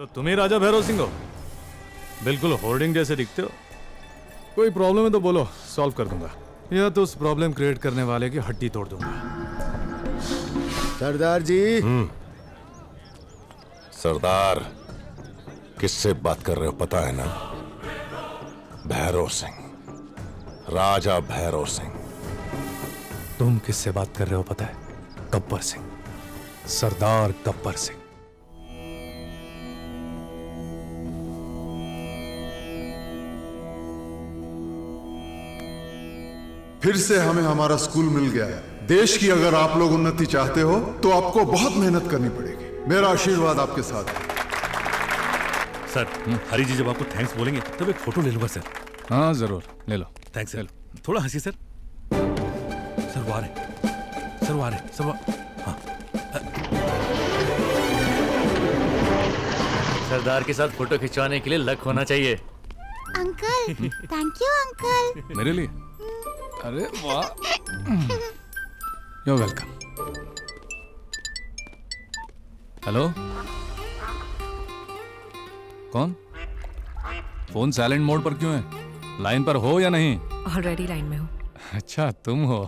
तो तुम ही राजा भैरव सिंह हो? बिल्कुल होर्डिंग जैसे दिखते हो। कोई प्रॉब्लम है तो बोलो, सॉल्व कर दूंगा, या तो उस प्रॉब्लम क्रिएट करने वाले की हड्डी तोड़ दूंगा। सरदार जी। सरदार किससे बात कर रहे हो पता है ना? भैरव सिंह, राजा भैरव सिंह। तुम किससे बात कर रहे हो पता है? गब्बर सिंह, सरदार गब्बर सिंह। फिर से हमें हमारा स्कूल मिल गया है। देश की अगर आप लोग उन्नति चाहते हो तो आपको बहुत मेहनत करनी पड़ेगी। मेरा आशीर्वाद आपके साथ है। सर, हरी जी जब आपको थैंक्स बोलेंगे तब एक फोटो ले लूंगा सर। हाँ जरूर ले लो। Thanks sir. थोड़ा हंसी सर। सर वो आ रहे, सर वो आ रहे, सर वो। हाँ। सरदार के साथ फोटो खिंचवाने के लिए लक होना चाहिए। Uncle, thank you uncle. मेरे लिए? अरे वाह, यू वेलकम। हेलो, कौन? फोन साइलेंट मोड पर क्यों है? लाइन पर हो या नहीं? ऑलरेडी लाइन में हूँ। अच्छा तुम हो।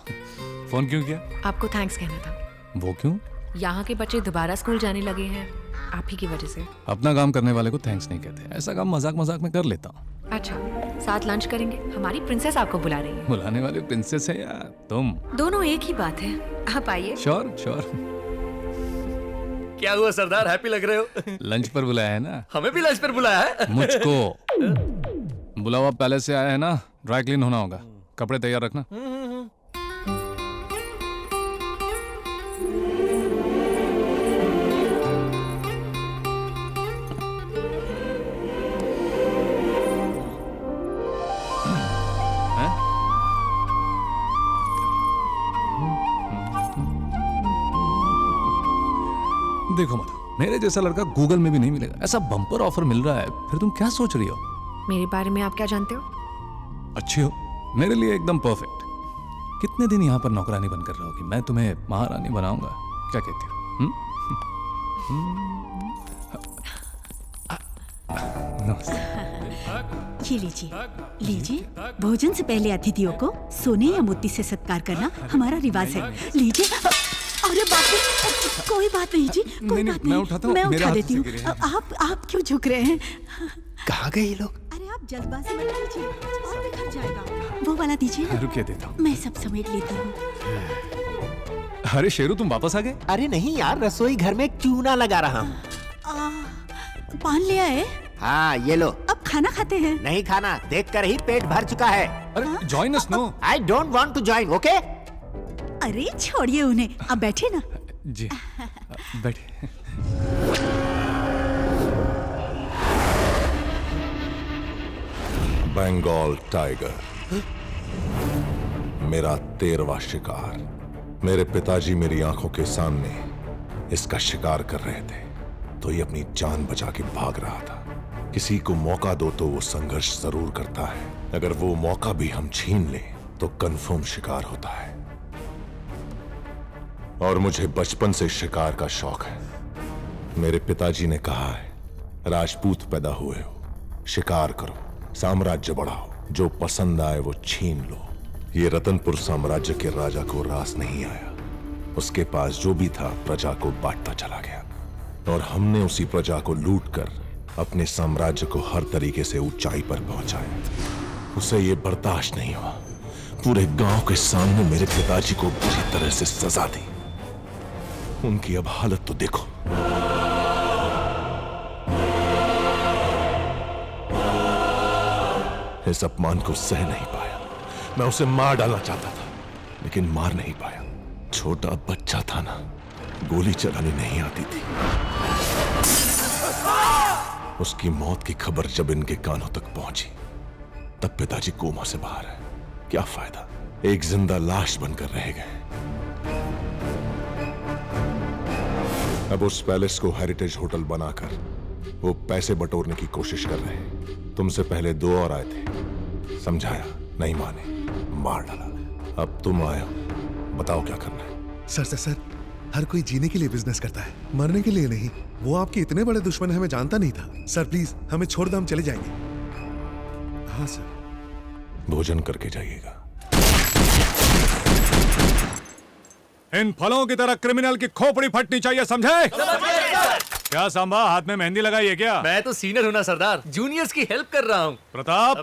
फोन क्यों किया? आपको थैंक्स कहना था। वो क्यों? यहाँ के बच्चे दोबारा स्कूल जाने लगे हैं आप ही की वजह से। अपना काम करने वाले को थैंक्स नहीं कहते। ऐसा काम मजाक मजाक में कर लेता हूँ। अच्छा, साथ लंच करेंगे? हमारी प्रिंसेस आपको बुला रही है। बुलाने वाली प्रिंसेस है या तुम? दोनों एक ही बात है, आप आइए। Sure sure. क्या हुआ सरदार, हैप्पी लग रहे हो? लंच पर बुलाया है ना? हमें भी लंच पर बुलाया है। मुझको बुलावा पैलेस से आया है ना, ड्राई क्लीन होना होगा, कपड़े तैयार रखना। देखो मत, मेरे जैसा लड़का गूगल में भी नहीं मिलेगा। ऐसा बम्पर ऑफर मिल रहा है, फिर तुम क्या सोच रही हो? मेरे बारे में आप क्या जानते हो? अच्छी हो, मेरे लिए एकदम परफेक्ट। कितने दिन यहाँ पर नौकरानी बनकर रहोगी? मैं तुम्हें महारानी बनाऊंगा। क्या कहती हो? ये लीजिए, लीजिए। भोजन से पहले अतिथियों को सोने या मोती से सत्कार करना हमारा रिवाज है। लीजिए। अरे बाप रे, कोई बात नहीं जी, कोई बात नहीं। मैं उठा देती हूँ। आप क्यों झुक रहे हैं? कहाँ गए ये लोग? अरे आप जल्दबाजी मत कीजिए, और बिखर जाएगा। वो वाला दीजिए ना। रुकिए देता हूँ। मैं सब समेट लेती हूँ। अरे शेरू, तुम वापस आ गए? अरे नहीं यार, रसोई घर में चूना लगा रहा हूँ। पान ले आए? हाँ ये लो। अब खाना खाते हैं? नहीं खाना, देखकर ही पेट भर चुका है। अरे join us no. I don't want to join, okay? अरे छोड़िए उन्हें, अब बैठे ना। जी बैठे। बंगाल टाइगर, मेरा 13वां शिकार। मेरे पिताजी मेरी आंखों के सामने इसका शिकार कर रहे थे, तो ये अपनी जान बचा के भाग रहा था। किसी को मौका दो तो वो संघर्ष जरूर करता है, अगर वो मौका भी हम छीन लें तो कंफर्म शिकार होता है। और मुझे बचपन से शिकार का शौक है। मेरे पिताजी ने कहा है, राजपूत पैदा हुए हो, शिकार करो, साम्राज्य बढ़ाओ, जो पसंद आए वो छीन लो। ये रतनपुर साम्राज्य के राजा को रास नहीं आया। उसके पास जो भी था प्रजा को बांटता चला गया, और हमने उसी प्रजा को लूटकर अपने साम्राज्य को हर तरीके से ऊंचाई पर पहुंचाया। उसे ये बर्दाश्त नहीं हुआ, पूरे गांव के सामने मेरे पिताजी को बुरी तरह से सजा दी। उनकी अब हालत तो देखो। इस अपमान को सह नहीं पाया। मैं उसे मार डालना चाहता था, लेकिन मार नहीं पाया। छोटा बच्चा था ना, गोली चलानी नहीं आती थी। उसकी मौत की खबर जब इनके कानों तक पहुंची, तब पिताजी कोमा से बाहर है। क्या फायदा, एक जिंदा लाश बनकर रह गए। अब उस पैलेस को हेरिटेज होटल बनाकर वो पैसे बटोरने की कोशिश कर रहे हैं। तुमसे पहले 2 और आए थे, समझाया, नहीं माने, मार डाला। अब तुम आए हो, बताओ क्या करना है? सर हर कोई जीने के लिए बिजनेस करता है, मरने के लिए नहीं। वो आपके इतने बड़े दुश्मन है, हमें जानता नहीं था। सर प्लीज हमें छोड़ दो, हम चले जाएंगे। हाँ सर। भोजन करके जाइएगा। इन फलों की तरह क्रिमिनल की खोपड़ी फटनी चाहिए, समझे? क्या सांबा, हाथ में मेहंदी लगाई है क्या? मैं तो सीनियर हूँ ना सरदार, जूनियर्स की हेल्प कर रहा हूँ। प्रताप,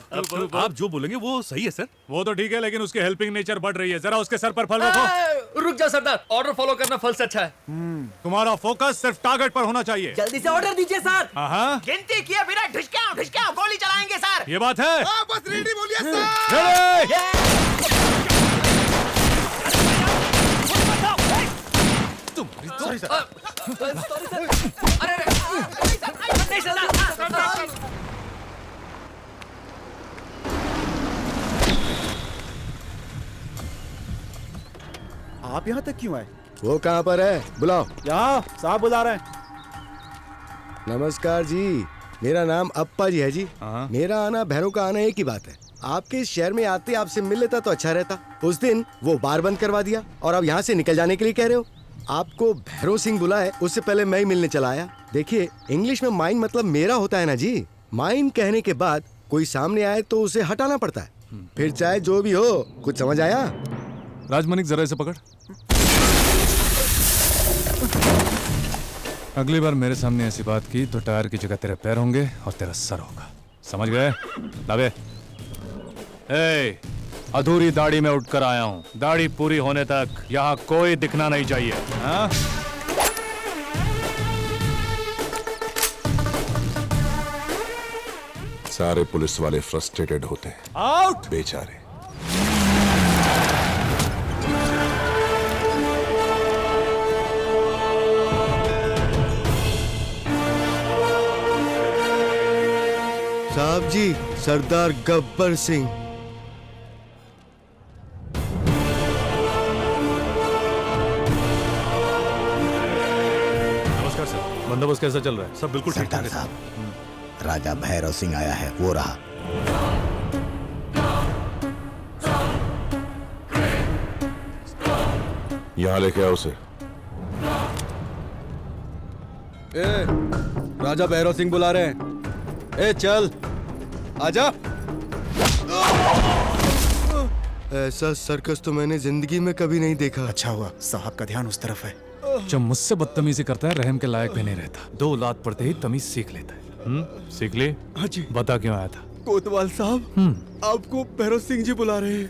आप जो बोलेंगे वो सही है सर। वो तो ठीक है, लेकिन उसकी हेल्पिंग नेचर बढ़ रही है। जरा उसके सर पर फल रखो। रुक जाओ सरदार, ऑर्डर फॉलो करना फल से अच्छा है। तुम्हारा फोकस सिर्फ टारगेट पर होना चाहिए। जल्दी से ऑर्डर दीजिए सर। हाँ, गिनती किए बिना ढिशक्याओ गोली चलाएंगे सर। ये बात है। बस रेडी बोलिए सर। रेडी? Sorry sir. अरे नहीं सरदार। आप यहाँ तक क्यों आए? वो कहाँ पर है? बुलाओ। यहाँ साहब बुला रहे हैं। नमस्कार जी, मेरा नाम अप्पा जी है जी। मेरा आना भैरव का आना एक ही बात है। आपके इस शहर में आते आपसे मिल लेता तो अच्छा रहता। उस दिन वो बार बंद करवा दिया और अब यहाँ से निकल जाने के लिए कह रहे हो। आपको भैरव सिंह बुलाए उससे पहले मैं ही मिलने चला आया। देखिए, इंग्लिश में माइन मतलब मेरा होता है ना जी। माइन कहने के बाद कोई सामने आए तो उसे हटाना पड़ता है, फिर चाहे जो भी हो। कुछ समझ आया? राजमणिक, जरा इसे पकड़। अगली बार मेरे सामने ऐसी बात की तो टायर की जगह तेरे पैर होंगे और तेरा सर होगा, समझ गए? लावे। ए, अधूरी दाढ़ी में उठकर आया हूं। दाढ़ी पूरी होने तक यहाँ कोई दिखना नहीं चाहिए। हाँ? सारे पुलिस वाले फ्रस्ट्रेटेड होते हैं। आउट! बेचारे। साहब जी, सरदार गब्बर सिंह। नमस्कार सर, बंदोबस्त कैसा चल रहा है? सब बिल्कुल ठीक ठाक है। राजा भैरव सिंह आया है, वो रहा। यहाँ लेके आओ उसे। राजा भैरव सिंह बुला रहे हैं। ए चल, आजा। ऐसा सर्कस तो मैंने जिंदगी में कभी नहीं देखा। अच्छा हुआ साहब का ध्यान उस तरफ है। जब मुझसे बदतमीजी करता है, रहम के लायक भी नहीं रहता। 2 लात पड़ते ही तमीज सीख लेता है। सीख ली? हाँ जी। बता क्यों आया था? कोतवाल साहब, आपको भैरव सिंह जी बुला रहे हैं।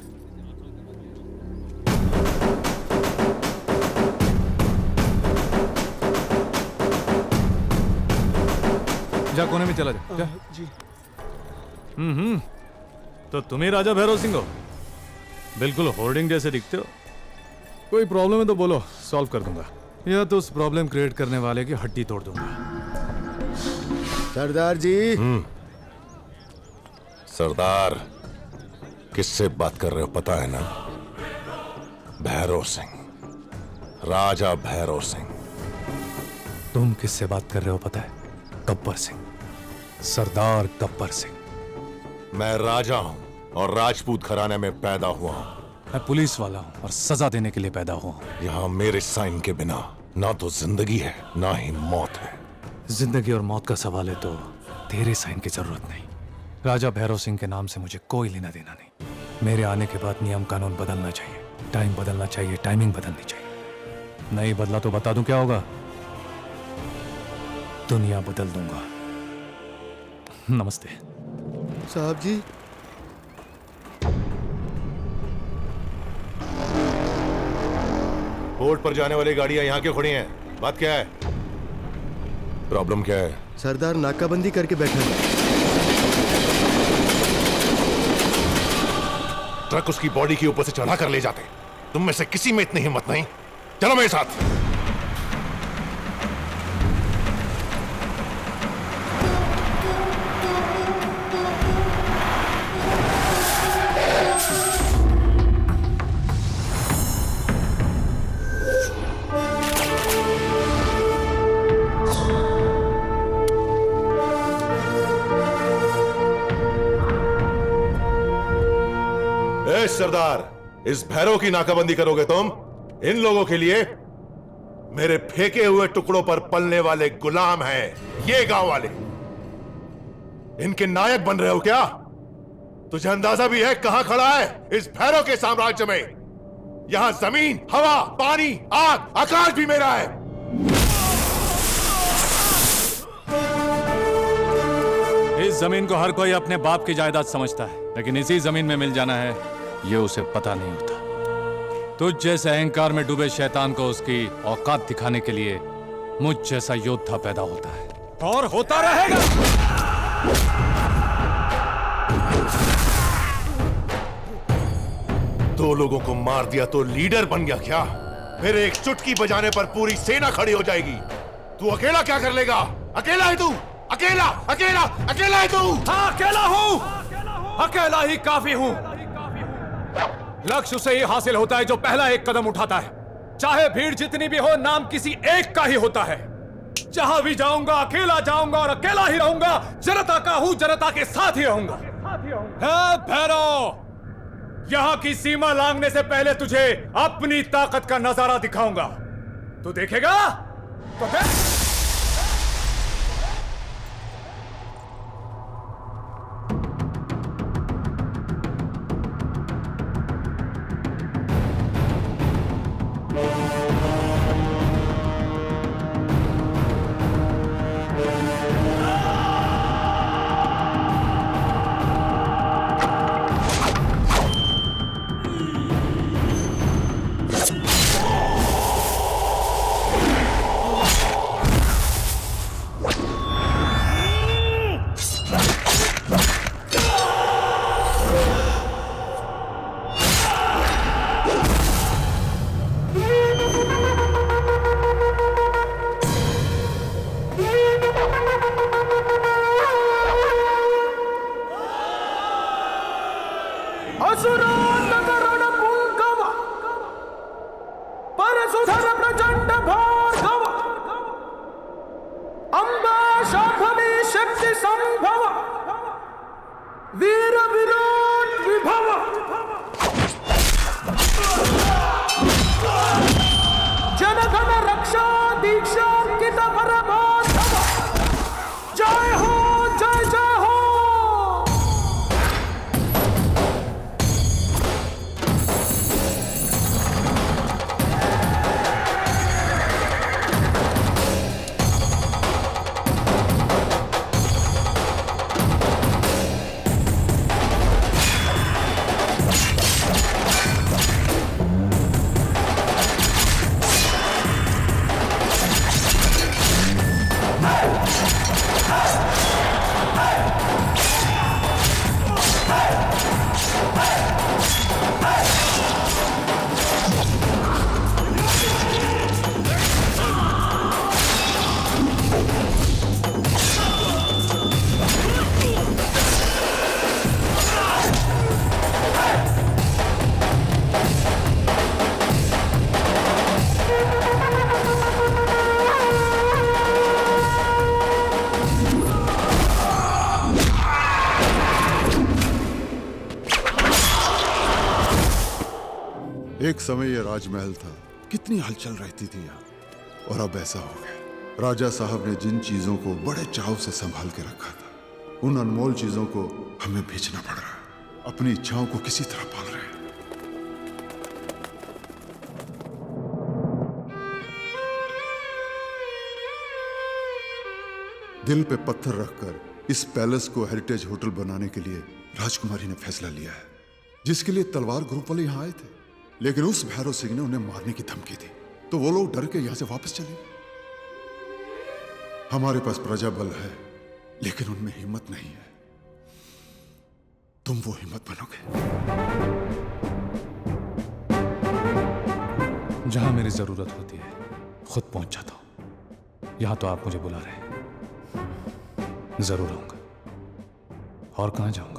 जा कोने में चला जा। जी। तो तुम ही राजा भैरव सिंह हो? बिल्कुल होर्डिंग जैसे दिखते हो। कोई प्रॉब्लम है तो बोलो, सॉल्व कर दूंगा, या तो उस प्रॉब्लम क्रिएट करने वाले की हड्डी तोड़ दूंगा। सरदार जी। सरदार, किससे बात कर रहे हो पता है ना? भैरव सिंह, राजा भैरव सिंह। तुम किससे बात कर रहे हो पता है? गब्बर सिंह, सरदार गब्बर सिंह। मैं राजा हूं और राजपूत घराने में पैदा हुआ हूं। मैं पुलिस वाला हूं और सजा देने के लिए पैदा हुआ हूं। यहाँ मेरे साइन के बिना ना तो जिंदगी है ना ही मौत है। जिंदगी और मौत का सवाल है तो तेरे साइन की जरूरत नहीं। राजा भैरव सिंह के नाम से मुझे कोई लेना देना नहीं। मेरे आने के बाद नियम कानून बदलना चाहिए, टाइम बदलना चाहिए, टाइमिंग बदलनी चाहिए। नहीं बदला तो बता दूं क्या होगा? दुनिया बदल दूंगा। नमस्ते साहब जी। कोर्ट पर जाने वाली गाड़ियां यहाँ क्यों खड़ी हैं? बात क्या है? प्रॉब्लम क्या है? सरदार नाकाबंदी करके बैठे हैं। ट्रक उसकी बॉडी के ऊपर से चढ़ा कर ले जाते। तुम में से किसी में इतनी हिम्मत नहीं? चलो मेरे साथ। सरदार, इस भैरव की नाकाबंदी करोगे तुम? इन लोगों के लिए मेरे फेंके हुए टुकड़ों पर पलने वाले गुलाम हैं ये गांव वाले। इनके नायक बन रहे हो क्या? तुझे अंदाजा भी है कहां खड़ा है इस भैरव के साम्राज्य में? यहां जमीन, हवा, पानी, आग, आकाश भी मेरा है। इस जमीन को हर कोई अपने बाप की जायदाद समझता है, लेकिन इसी जमीन में मिल जाना है ये उसे पता नहीं होता। तुझ जैसे अहंकार में डूबे शैतान को उसकी औकात दिखाने के लिए मुझ जैसा योद्धा पैदा होता है और होता रहेगा। दो लोगों को मार दिया तो लीडर बन गया क्या? मेरे एक चुटकी बजाने पर पूरी सेना खड़ी हो जाएगी। तू अकेला क्या कर लेगा? अकेला है तू? अकेला अकेला अकेला है तू? हाँ, अकेला हूं, अकेला ही काफी हूं। लक्ष्य उसे ही हासिल होता है जो पहला एक कदम उठाता है। चाहे भीड़ जितनी भी हो, नाम किसी एक का ही होता है। जहां भी जाऊंगा अकेला जाऊंगा और अकेला ही रहूंगा। जनता का हूं, जनता के साथ ही रहूंगा। भैरव, यहां की सीमा लांघने से पहले तुझे अपनी ताकत का नजारा दिखाऊंगा। तू देखेगा तो देख। एक समय यह राजमहल था, कितनी हलचल रहती थी यहाँ। और अब ऐसा हो गया। राजा साहब ने जिन चीजों को बड़े चाव से संभाल के रखा था, उन अनमोल चीजों को हमें बेचना पड़ रहा है। अपनी इच्छाओं को किसी तरह पाल रहे हैं। दिल पे पत्थर रखकर इस पैलेस को हेरिटेज होटल बनाने के लिए राजकुमारी ने फैसला लिया है, जिसके लिए तलवार ग्रुप वाले यहां आए थे। लेकिन उस भैरव सिंह ने उन्हें मारने की धमकी दी, तो वो लोग डर के यहां से वापस चले। हमारे पास प्रजा बल है, लेकिन उनमें हिम्मत नहीं है। तुम वो हिम्मत बनोगे? जहां मेरी जरूरत होती है खुद पहुंच जाता हूं। यहां तो आप मुझे बुला रहे हैं, जरूर आऊंगा। और कहां जाऊंगा?